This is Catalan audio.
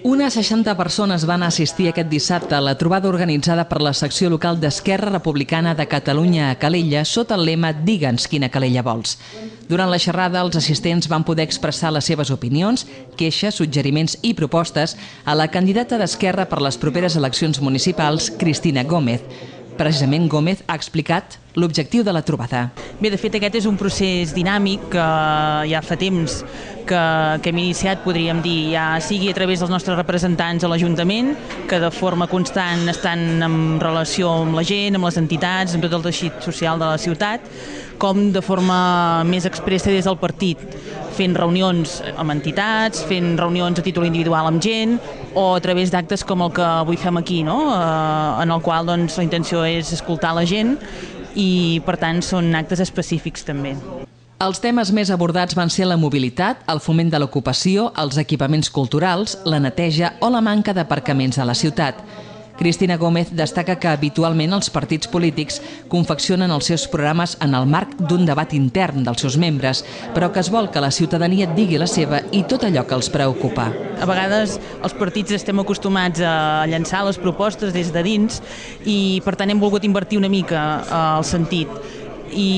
Unes 60 persones van assistir aquest dissabte a la trobada organitzada per la secció local d'Esquerra Republicana de Catalunya a Calella sota el lema «Digue'ns quina Calella vols». Durant la xerrada, els assistents van poder expressar les seves opinions, queixes, suggeriments i propostes a la candidata d'Esquerra per les properes eleccions municipals, Cristina Gómez. Precisament Gómez ha explicat l'objectiu de la trobada. Bé, de fet, aquest és un procés dinàmic que ja fa temps que hem iniciat, podríem dir, ja sigui a través dels nostres representants a l'Ajuntament, que de forma constant estan en relació amb la gent, amb les entitats, amb tot el teixit social de la ciutat, com de forma més expressa des del partit, fent reunions amb entitats, fent reunions a títol individual amb gent, o a través d'actes com el que avui fem aquí, no? En el qual la intenció és escoltar la gent i, per tant, són actes específics també. Els temes més abordats van ser la mobilitat, el foment de l'ocupació, els equipaments culturals, la neteja o la manca d'aparcaments a la ciutat. Cristina Gómez destaca que habitualment els partits polítics confeccionen els seus programes en el marc d'un debat intern dels seus membres, però que es vol que la ciutadania digui la seva i tot allò que els preocupa. A vegades els partits estem acostumats a llançar les propostes des de dins i per tant hem volgut invertir una mica el sentit. I